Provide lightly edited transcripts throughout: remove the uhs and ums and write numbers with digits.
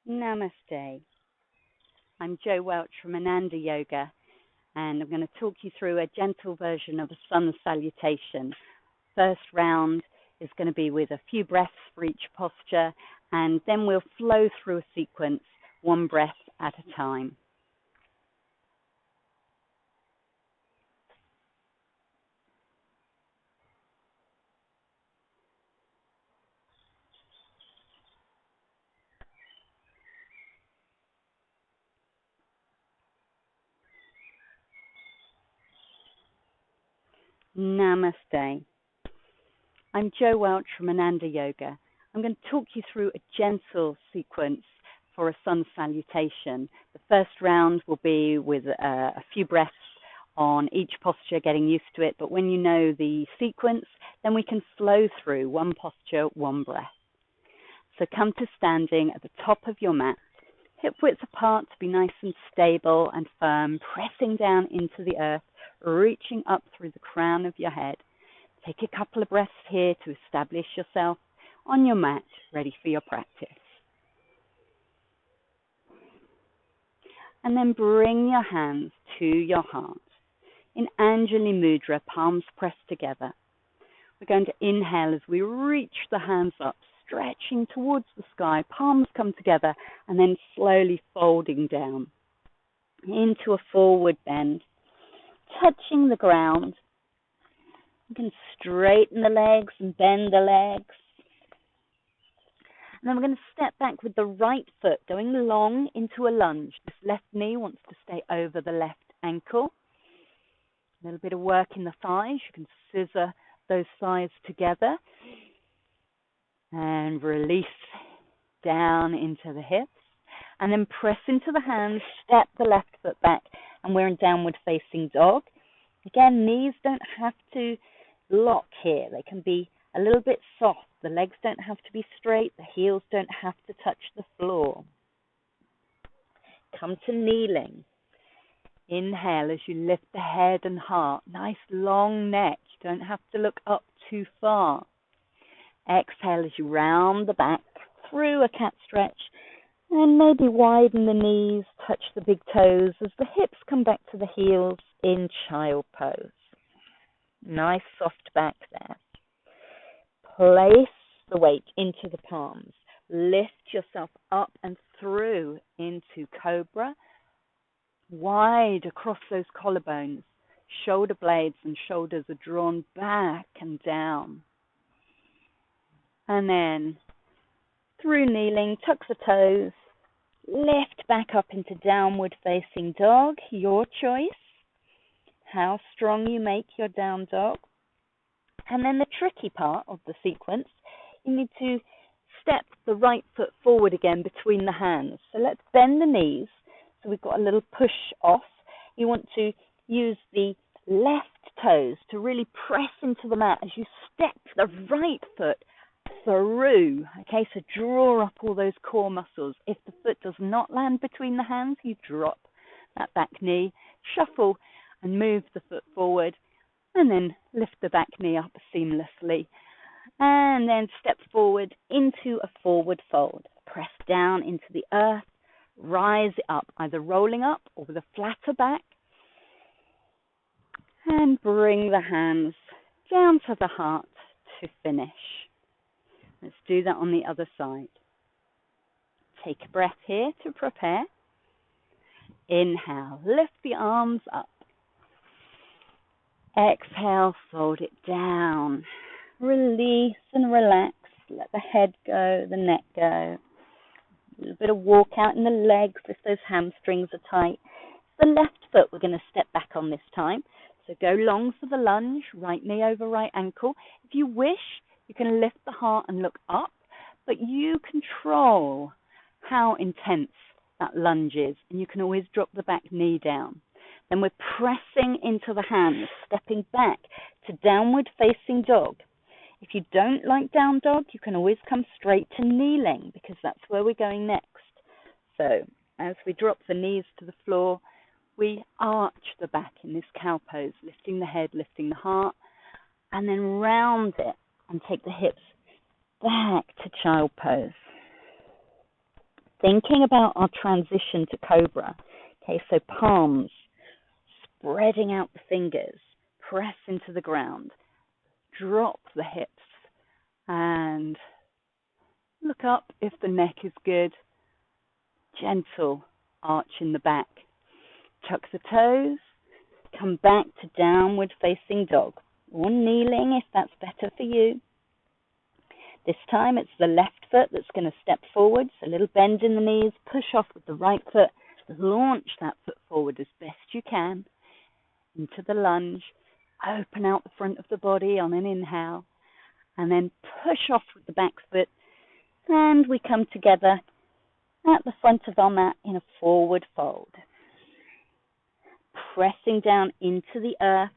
Namaste. I'm Jo Welch from Ananda Yoga, and I'm going to talk you through a gentle version of a Sun Salutation. First round is going to be with a few breaths for each posture, and then we'll flow through a sequence, one breath at a time. Namaste. I'm Jo Welch from Ananda Yoga. I'm going to talk you through a gentle sequence for a Sun Salutation. The first round will be with a few breaths on each posture, getting used to it. But when you know the sequence, then we can flow through one posture, one breath. So come to standing at the top of your mat, hip width apart to be nice and stable and firm, pressing down into the earth, reaching up through the crown of your head. Take a couple of breaths here to establish yourself on your mat, ready for your practice. And then bring your hands to your heart. In Anjali Mudra, palms pressed together. We're going to inhale as we reach the hands up, stretching towards the sky. Palms come together and then slowly folding down into a forward bend, touching the ground. You can straighten the legs and bend the legs. And then we're going to step back with the right foot going long into a lunge. This left knee wants to stay over the left ankle. A little bit of work in the thighs. You can scissor those thighs together. And release down into the hips. And then press into the hands, step the left foot back, and we're in downward facing dog. Again, knees don't have to lock here. They can be a little bit soft. The legs don't have to be straight. The heels don't have to touch the floor. Come to kneeling. Inhale as you lift the head and heart. Nice long neck. You don't have to look up too far. Exhale as you round the back through a cat stretch. And maybe widen the knees, touch the big toes as the hips come back to the heels in child pose. Nice soft back there. Place the weight into the palms. Lift yourself up and through into cobra. Wide across those collarbones. Shoulder blades and shoulders are drawn back and down. And then through kneeling, tuck the toes. Lift back up into downward facing dog. Your choice. How strong you make your down dog. And then the tricky part of the sequence, you need to step the right foot forward again between the hands. So let's bend the knees. So we've got a little push off. You want to use the left toes to really press into the mat as you step the right foot through. Okay, so draw up all those core muscles. If the foot does not land between the hands, you drop that back knee, shuffle and move the foot forward, and then lift the back knee up seamlessly. And then step forward into a forward fold. Press down into the earth, rise it up, either rolling up or with a flatter back. And bring the hands down to the heart to finish. Let's do that on the other side. Take a breath here to prepare. Inhale, lift the arms up. Exhale, fold it down. Release and relax. Let the head go, the neck go. A little bit of walk out in the legs if those hamstrings are tight. The left foot we're going to step back on this time. So go long for the lunge, right knee over right ankle. If you wish, you can lift the heart and look up, but you control how intense that lunge is, and you can always drop the back knee down. Then we're pressing into the hands, stepping back to downward facing dog. If you don't like down dog, you can always come straight to kneeling, because that's where we're going next. So as we drop the knees to the floor, we arch the back in this cow pose, lifting the head, lifting the heart, and then round it and take the hips back to child pose. Thinking about our transition to cobra. Okay, so palms, spreading out the fingers, press into the ground, drop the hips, and look up if the neck is good. Gentle arch in the back. Tuck the toes, come back to downward facing dog, or kneeling if that's better for you. This time it's the left foot that's going to step forward, so a little bend in the knees, push off with the right foot, launch that foot forward as best you can into the lunge, open out the front of the body on an inhale, and then push off with the back foot, and we come together at the front of our mat in a forward fold. Pressing down into the earth,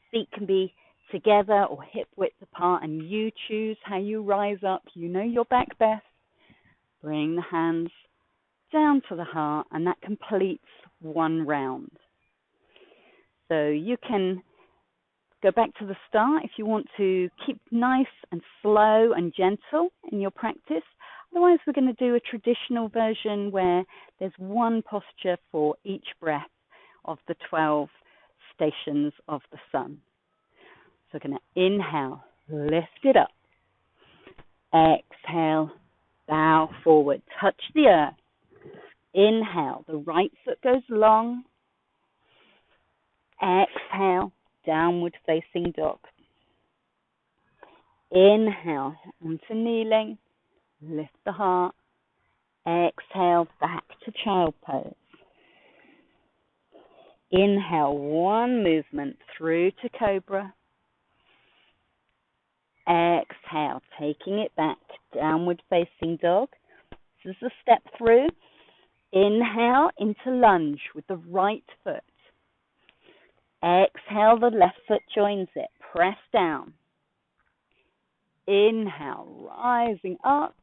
feet can be together or hip width apart, and you choose how you rise up. You know your back best. Bring the hands down to the heart, and that completes one round. So you can go back to the start if you want to keep nice and slow and gentle in your practice. Otherwise, we're going to do a traditional version where there's one posture for each breath of the 12 stations of the sun. So we're going to inhale, lift it up. Exhale, bow forward, touch the earth. Inhale, the right foot goes long. Exhale, downward facing dog. Inhale, onto kneeling, lift the heart. Exhale, back to child pose. Inhale, one movement through to cobra. Exhale, taking it back, downward facing dog. This is a step through. Inhale into lunge with the right foot. Exhale, the left foot joins it. Press down. Inhale, rising up.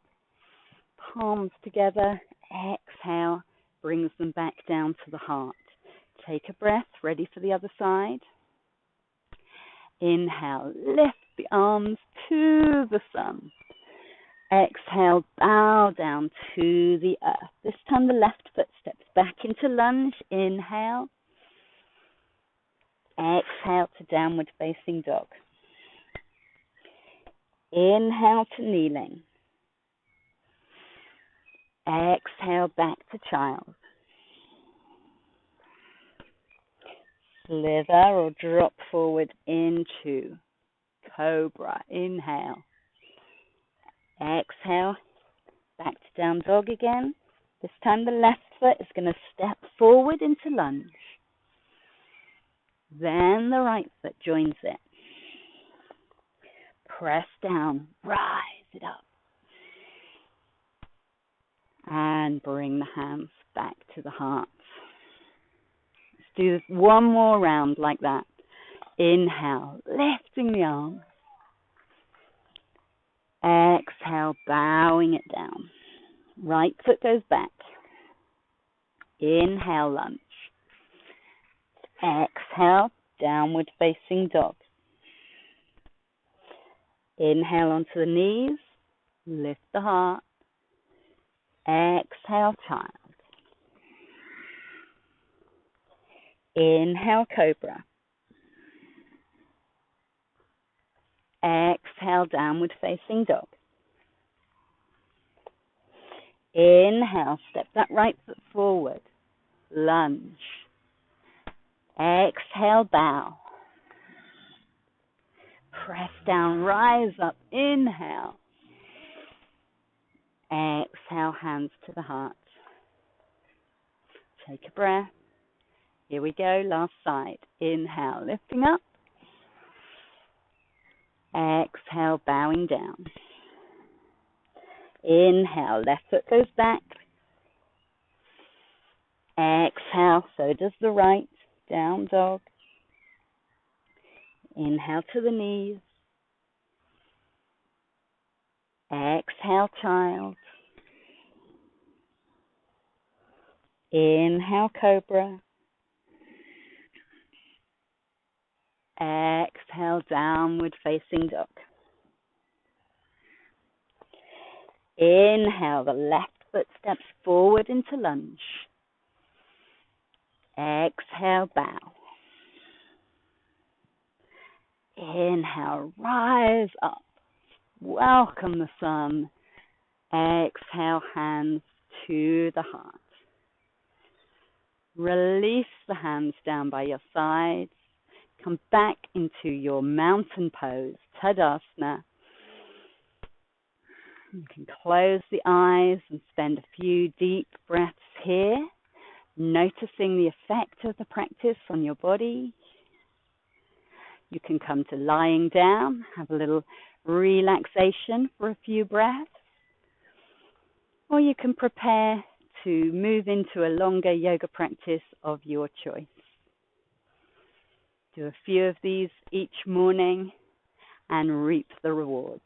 Palms together. Exhale, brings them back down to the heart. Take a breath, ready for the other side. Inhale, lift the arms to the sun. Exhale, bow down to the earth. This time the left foot steps back into lunge. Inhale. Exhale to downward facing dog. Inhale to kneeling. Exhale back to child. Slither or drop forward into cobra. Inhale. Exhale, back to down dog again. This time the left foot is going to step forward into lunge. Then the right foot joins it. Press down, rise it up. And bring the hands back to the heart. Let's do this one more round like that. Inhale, lifting the arms. Exhale, bowing it down. Right foot goes back. Inhale, lunge. Exhale, downward facing dog. Inhale onto the knees. Lift the heart. Exhale, child. Inhale, cobra. Exhale, downward facing dog. Inhale, step that right foot forward. Lunge. Exhale, bow. Press down, rise up. Inhale. Exhale, hands to the heart. Take a breath. Here we go, last side. Inhale, lifting up. Exhale, bowing down. Inhale, left foot goes back. Exhale, so does the right. Down dog. Inhale to the knees. Exhale, child. Inhale, cobra. Exhale, downward facing dog. Inhale, the left foot steps forward into lunge. Exhale, bow. Inhale, rise up. Welcome the sun. Exhale, hands to the heart. Release the hands down by your sides. Come back into your mountain pose, Tadasana. You can close the eyes and spend a few deep breaths here, noticing the effect of the practice on your body. You can come to lying down, have a little relaxation for a few breaths, or you can prepare to move into a longer yoga practice of your choice. Do a few of these each morning and reap the rewards.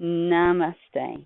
Namaste.